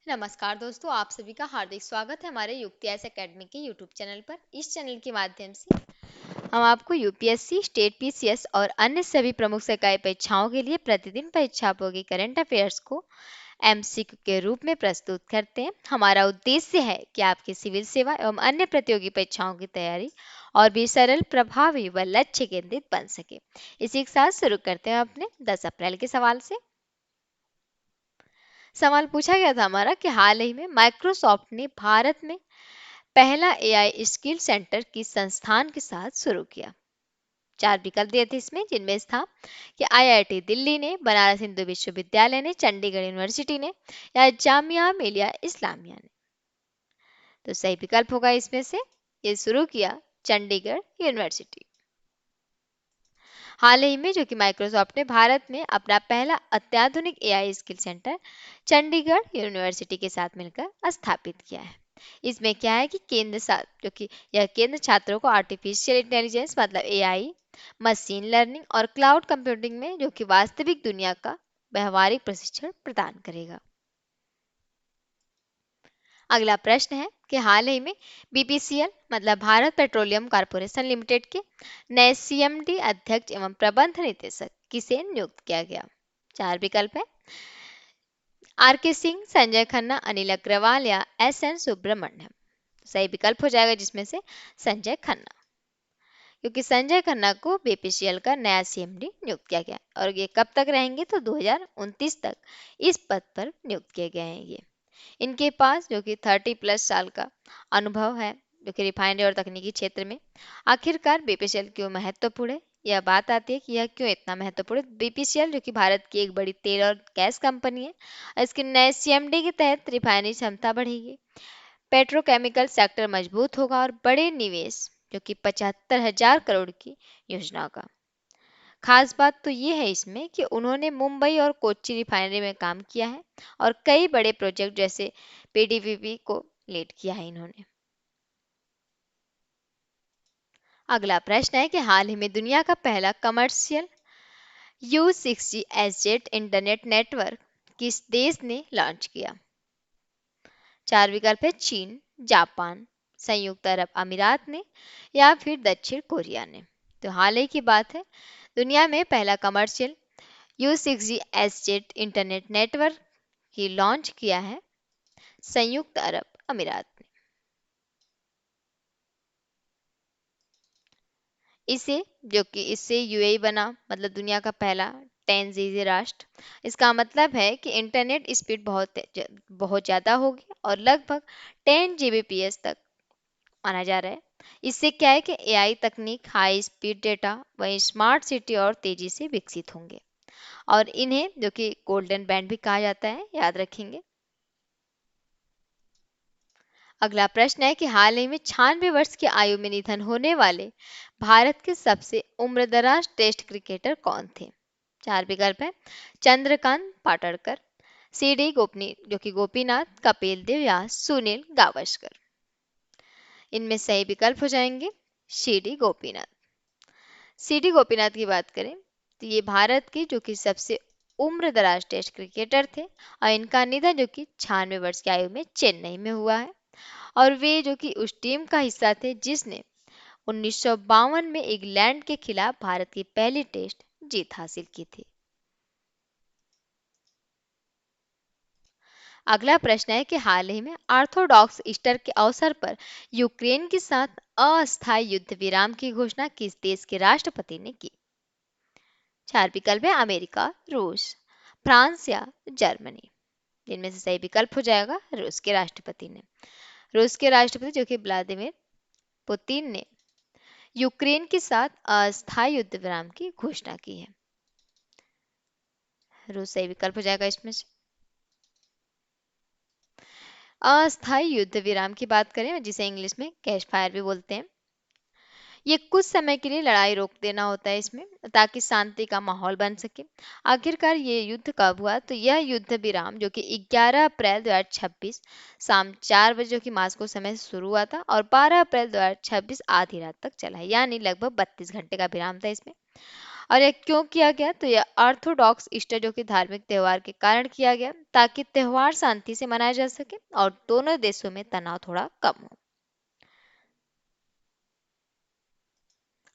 नमस्कार दोस्तों, आप सभी का हार्दिक स्वागत है हमारे युक्तियास एकेडमी के यूट्यूब चैनल पर। इस चैनल के माध्यम से हम आपको यूपीएससी, स्टेट पीसीएस और अन्य सभी प्रमुख सरकारी परीक्षाओं के लिए प्रतिदिन परीक्षाओं की करंट अफेयर्स को एमसीक्यू के रूप में प्रस्तुत करते हैं। हमारा उद्देश्य है कि आपकी सिविल सेवा एवं अन्य प्रतियोगी परीक्षाओं की तैयारी और भी सरल, प्रभावी व लक्ष्य केंद्रित बन सके। इसी के साथ शुरू करते हैं अपने 10 अप्रैल के सवाल से। सवाल पूछा गया था हमारा कि हाल ही में माइक्रोसॉफ्ट ने भारत में पहला एआई स्किल सेंटर की संस्थान के साथ शुरू किया। 4 विकल्प दिए थे इसमें, जिनमें था कि आईआईटी दिल्ली ने, बनारस हिंदू विश्वविद्यालय ने, चंडीगढ़ यूनिवर्सिटी ने या जामिया मिलिया इस्लामिया ने। तो सही विकल्प होगा इसमें से, ये शुरू किया चंडीगढ़ यूनिवर्सिटी। हाल ही में जो कि माइक्रोसॉफ्ट ने भारत में अपना पहला अत्याधुनिक AI skill centre Chandigarh university के साथ मिलकर स्थापित किया है। इसमें क्या है कि जो कि यह केंद्र छात्रों को आर्टिफिशियल इंटेलिजेंस मतलब एआई, मशीन लर्निंग और क्लाउड कंप्यूटिंग में जो कि वास्तविक दुनिया का व्यवहारिक प्रशिक्षण प्रदान करेगा। अगला प्रश्न है कि हाल ही में बीपीसीएल मतलब भारत पेट्रोलियम कॉर्पोरेशन लिमिटेड के नए सीएमडी अध्यक्ष एवं प्रबंध निदेशक किसे नियुक्त किया गया। 4 विकल्प है, आर के सिंह, संजय खन्ना, अनिल अग्रवाल या एस एन सुब्रमण्यम। सही विकल्प हो जाएगा जिसमें से संजय खन्ना, क्योंकि संजय खन्ना को बीपीसीएल का नया सीएमडी नियुक्त किया गया और ये कब तक रहेंगे तो 2029 तक इस पद पर नियुक्त किए गए हैं। ये इनके पास जो कि 30+ साल का अनुभव है जो कि रिफाइनरी और तकनीकी क्षेत्र में। आखिरकार बीपीसीएल क्यों महत्वपूर्ण है, यह बात आती है कि यह क्यों इतना महत्वपूर्ण है। बीपीसीएल जो कि भारत की एक बड़ी तेल और गैस कंपनी है, इसके नए सीएमडी के तहत रिफाइनरी क्षमता बढ़ेगी, पेट्रोकेमिकल सेक्टर मजबूत होगा और बड़े निवेश जो कि 75,000 करोड़ की योजना का। खास बात तो ये है इसमें कि उन्होंने मुंबई और कोच्चि रिफाइनरी में काम किया है और कई बड़े प्रोजेक्ट जैसे पीडीपीपी को लीड किया है इन्होंने। अगला प्रश्न है कि हाल ही में दुनिया का पहला कमर्शियल U6G एसजेट इंटरनेट नेटवर्क किस देश ने लॉन्च किया। 4 विकल्प है, चीन, जापान, संयुक्त अरब अमीरात ने या फिर दक्षिण कोरिया ने। तो हाल ही की बात है, दुनिया में पहला कमर्शियल U6G एसजेट इंटरनेट नेटवर्क की लॉन्च किया है संयुक्त अरब अमीरात ने। इससे यूएई बना मतलब दुनिया का पहला 10G राष्ट्र। इसका मतलब है कि इंटरनेट स्पीड बहुत ज़्यादा होगी और लगभग 10 Gbps तक माना जा रहा है। इससे क्या है कि एआई तकनीक, हाई स्पीड डेटा, वही स्मार्ट सिटी और तेजी से विकसित होंगे और इन्हें जो कि गोल्डन बैंड भी कहा जाता है, याद रखेंगे। अगला प्रश्न है कि हाल ही में 96 वर्ष की आयु में निधन होने वाले भारत के सबसे उम्रदराज टेस्ट क्रिकेटर कौन थे। 4 विकल्प है, चंद्रकांत पाटड़कर, सीडी गोपनी जो कि गोपीनाथ, कपिल देव या सुनील गावस्कर। इनमें सही विकल्प हो जाएंगे सीडी गोपीनाथ। सीडी गोपीनाथ की बात करें तो ये भारत के जो कि सबसे उम्रदराज टेस्ट क्रिकेटर थे और इनका निधन जो कि 96 वर्ष की आयु में चेन्नई में हुआ है और वे जो कि उस टीम का हिस्सा थे जिसने 1952 में इंग्लैंड के खिलाफ भारत की पहली टेस्ट जीत हासिल की थी। अगला प्रश्न है कि हाल ही में ऑर्थोडॉक्स ईस्टर के अवसर पर यूक्रेन के साथ अस्थायी युद्ध विराम की घोषणा किस देश के राष्ट्रपति ने की। 4 विकल्प है, अमेरिका, रूस, फ्रांस या जर्मनी। जिनमें से सही विकल्प हो जाएगा रूस के राष्ट्रपति ने। रूस के राष्ट्रपति जो कि व्लादिमीर पुतिन ने यूक्रेन के साथ अस्थायी युद्ध विराम की घोषणा की है। रूस सही विकल्प हो जाएगा इसमें से। अस्थायी युद्ध विराम की बात करें जिसे इंग्लिश में कैश फायर भी बोलते हैं, ये कुछ समय के लिए लड़ाई रोक देना होता है इसमें ताकि शांति का माहौल बन सके। आखिरकार ये युद्ध कब हुआ तो यह युद्ध विराम जो कि 11 अप्रैल 2026 शाम 4 बजे जो कि मास्को समय से शुरू हुआ था और 12 अप्रैल 2026 आधी रात तक चला है, यानी लगभग 32 घंटे का विराम था इसमें। और यह क्यों किया गया? तो यह ऑर्थोडॉक्स ईस्टर जो कि धार्मिक त्योहार के कारण किया गया, ताकि त्योहार शांति से मनाया जा सके और दोनों देशों में तनाव थोड़ा कम हो।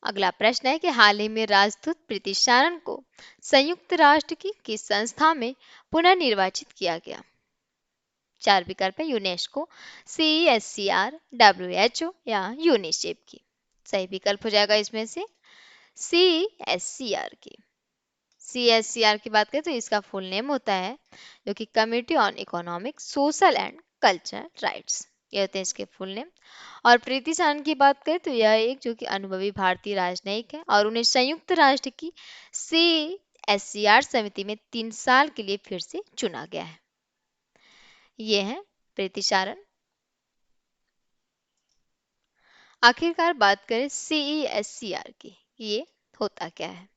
अगला प्रश्न है कि हाल ही में राजदूत प्रीति शारन को संयुक्त राष्ट्र की किस संस्था में पुनर्निर्वाचित किया गया? चार विकल्प है: यूनेस्को, CESCR, WHO या यूनिसेफ की। सही विकल्प हो जाएगा इसमें से CESCR की। CSCR की बात करें तो इसका फुल नेम होता है जो कि committee on economic, social and cultural rights, ये होते हैं इसके फुल नेम। और प्रीति शानन की बात करें तो यह एक जो कि अनुभवी भारतीय राजनयिक है और उन्हें संयुक्त राष्ट्र की CSCR समिति में 3 साल के लिए फिर से चुना गया है। ये है प्रीति शारन। आखिरकार बात करें CESCR की, ये होता क्या है?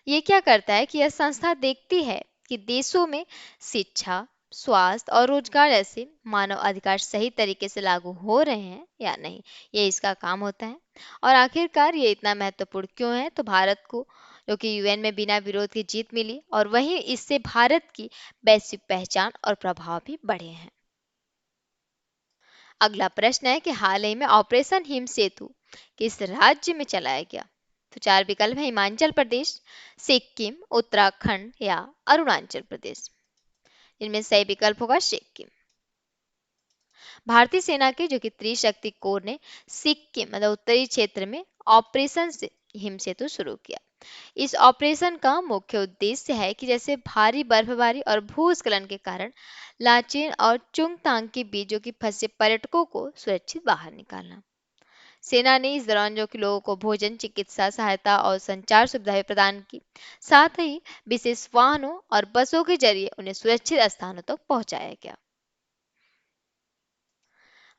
ये क्या करता है कि यह संस्था देखती है कि देशों में शिक्षा, स्वास्थ्य और रोजगार जैसे मानव अधिकार सही तरीके से लागू हो रहे हैं या नहीं, ये इसका काम होता है। और आखिरकार ये इतना महत्वपूर्ण क्यों है? तो भारत को जो कि यूएन में बिना विरोध की जीत मिली और वहीं इससे भारत की वैश्विक पहचान और प्रभाव भी बढ़े हैं। अगला प्रश्न है कि हाल ही में ऑपरेशन हिम सेतु किस राज्य में चलाया गया? तो चार विकल्प है: हिमाचल प्रदेश, सिक्किम, उत्तराखंड या अरुणाचल प्रदेश। इनमें सही विकल्प होगा सिक्किम। भारतीय सेना के जो कि त्रिशक्ति कोर ने सिक्किम मतलब उत्तरी क्षेत्र में ऑपरेशन हिम सेतु शुरू किया। इस ऑपरेशन का मुख्य उद्देश्य है कि जैसे भारी बर्फबारी और भूस्खलन के कारण लाचेन और चुंगतांग के बीच जो कि फंसे पर्यटकों को सुरक्षित बाहर निकालना। सेना ने इस दौरान जो कि लोगों को भोजन, चिकित्सा सहायता और संचार सुविधाएं प्रदान की। साथ ही विशेष वाहनों और बसों के जरिए उन्हें सुरक्षित स्थानों तक पहुंचाया गया।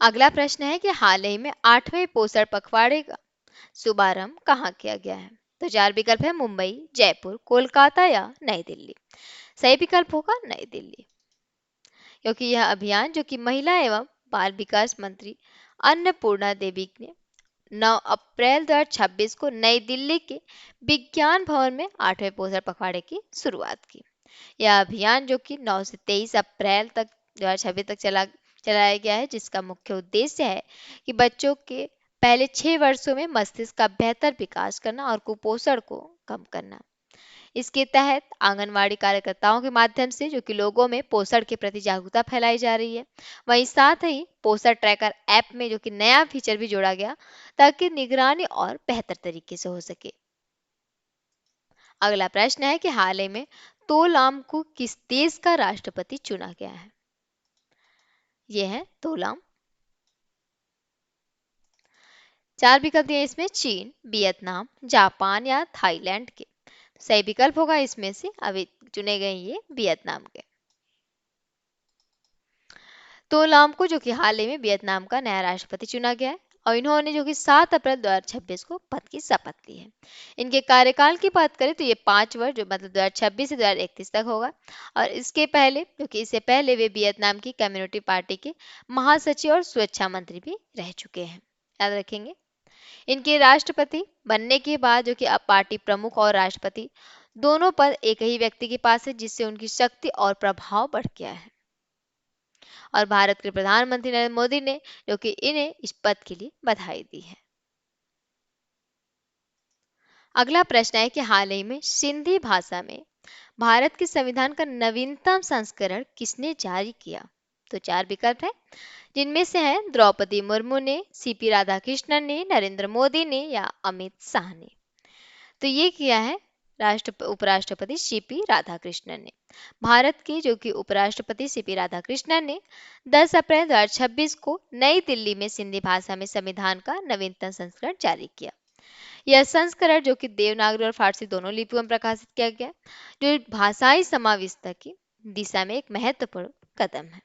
अगला प्रश्न है कि हाल ही में 8वें पोषण पखवाड़े का शुभारंभ कहाँ किया गया है? तो चार विकल्प है: मुंबई, जयपुर, कोलकाता या नई दिल्ली। सही विकल्प होगा नई दिल्ली, क्योंकि यह अभियान जो कि महिला एवं बाल विकास मंत्री अन्नपूर्णा देवी ने 9 अप्रैल 2026 को नई दिल्ली के विज्ञान भवन में 8वें पोषण पखवाड़े की शुरुआत की। यह अभियान जो कि 9 से 23 अप्रैल तक 2026 तक चलाया गया है, जिसका मुख्य उद्देश्य है कि बच्चों के पहले 6 वर्षों में मस्तिष्क का बेहतर विकास करना और कुपोषण को कम करना। इसके तहत आंगनवाड़ी कार्यकर्ताओं के माध्यम से जो कि लोगों में पोषण के प्रति जागरूकता फैलाई जा रही है। वहीं साथ ही पोषण ट्रैकर ऐप में जो कि नया फीचर भी जोड़ा गया ताकि निगरानी और बेहतर तरीके से हो सके। अगला प्रश्न है कि हाल ही में तोलाम को किस देश का राष्ट्रपति चुना गया है? यह है तोलाम। चार विकल्प दिए इसमें: चीन, वियतनाम, जापान या थाईलैंड के। सही विकल्प होगा इसमें से अभी चुने गए ये वियतनाम के। तो लाम को जो कि हाल ही में वियतनाम का नया राष्ट्रपति चुना गया है और इन्होंने जो कि 7 अप्रैल 2026 को पद की शपथ ली है। इनके कार्यकाल की बात करें तो ये 5 वर्ष जो मतलब 2026 से 2031 तक होगा। और इसके पहले जो कि इससे पहले वे वियतनाम की कम्युनिटी पार्टी के महासचिव और सुरक्षा मंत्री भी रह चुके हैं, याद रखेंगे। इनके राष्ट्रपति बनने के बाद जो कि अब पार्टी प्रमुख और राष्ट्रपति दोनों पद एक ही व्यक्ति के पास है, जिससे उनकी शक्ति और प्रभाव बढ़ गया है। और भारत के प्रधानमंत्री नरेंद्र मोदी ने जो कि इन्हें इस पद के लिए बधाई दी है। अगला प्रश्न है कि हाल ही में सिंधी भाषा में भारत के संविधान का नवीनतम संस्करण किसने जारी किया? तो चार विकल्प है, जिनमें से है द्रौपदी मुर्मू ने, सीपी राधाकृष्णन ने, नरेंद्र मोदी ने या अमित शाह ने। तो ये किया है उपराष्ट्रपति सीपी राधाकृष्णन ने। भारत के जो कि उपराष्ट्रपति सीपी राधाकृष्णन ने 10 अप्रैल 2026 को नई दिल्ली में सिंधी भाषा में संविधान का नवीनतम संस्करण जारी किया। यह संस्करण जो कि देवनागरी और फारसी दोनों लिपियों में प्रकाशित किया गया, जो भाषाई समावेशिता की दिशा में एक महत्वपूर्ण कदम है।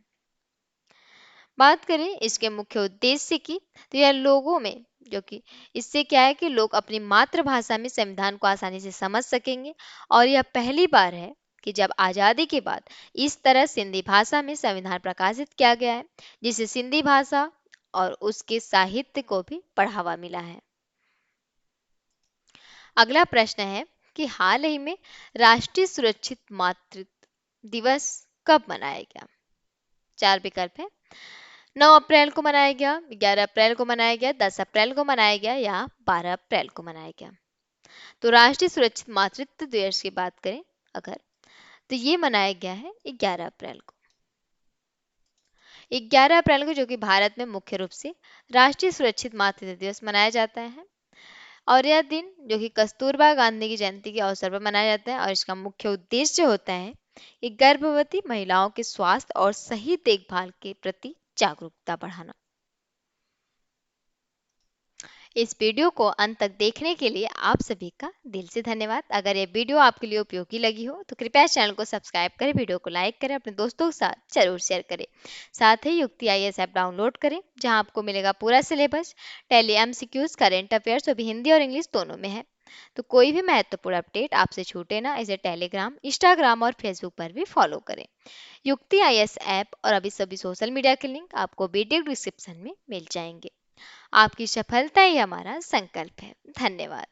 बात करें इसके मुख्य उद्देश्य की तो यह लोगों में जो कि इससे क्या है कि लोग अपनी मातृभाषा में संविधान को आसानी से समझ सकेंगे। और यह पहली बार है कि जब आज़ादी के बाद इस तरह सिंधी भाषा में संविधान प्रकाशित किया गया है, जिससे सिंधी भाषा और उसके साहित्य को भी बढ़ावा मिला है। अगला प्रश्न है कि हाल ही में राष्ट्रीय सुरक्षित मातृत्व दिवस कब मनाया गया। चार विकल्प है। 9 अप्रैल को मनाया गया, 11 अप्रैल को मनाया गया, 10 अप्रैल को मनाया गया या 12 अप्रैल को मनाया गया। तो राष्ट्रीय सुरक्षित मातृत्व दिवस की बात करें अगर, तो ये मनाया गया है 11 अप्रैल को। 11 अप्रैल को, जो कि भारत में मुख्य रूप से राष्ट्रीय सुरक्षित मातृत्व दिवस मनाया जाता है। और यह दिन जो कि कस्तूरबा गांधी की जयंती के अवसर पर मनाया जाता है, और इसका मुख्य उद्देश्य होता है कि गर्भवती महिलाओं के स्वास्थ्य और सही देखभाल के प्रति जागरूकता बढ़ाना। इस वीडियो को अंत तक देखने के लिए आप सभी का दिल से धन्यवाद। अगर ये वीडियो आपके लिए उपयोगी लगी हो तो कृपया चैनल को सब्सक्राइब करें, वीडियो को लाइक करें, अपने दोस्तों के साथ जरूर शेयर करें। साथ ही युक्ति आईएएस ऐप डाउनलोड करें, जहां आपको मिलेगा पूरा सिलेबस, टेली एमसीक्यूज, करंट अफेयर्स, वो भी हिंदी और इंग्लिश दोनों में है। तो कोई भी महत्वपूर्ण अपडेट आपसे छूटे ना, इसे टेलीग्राम, इंस्टाग्राम और फेसबुक पर भी फॉलो करें। युक्ति आईएएस ऐप और अभी सभी सोशल मीडिया के लिंक आपको वीडियो डिस्क्रिप्शन में मिल जाएंगे। आपकी सफलता ही हमारा संकल्प है। धन्यवाद।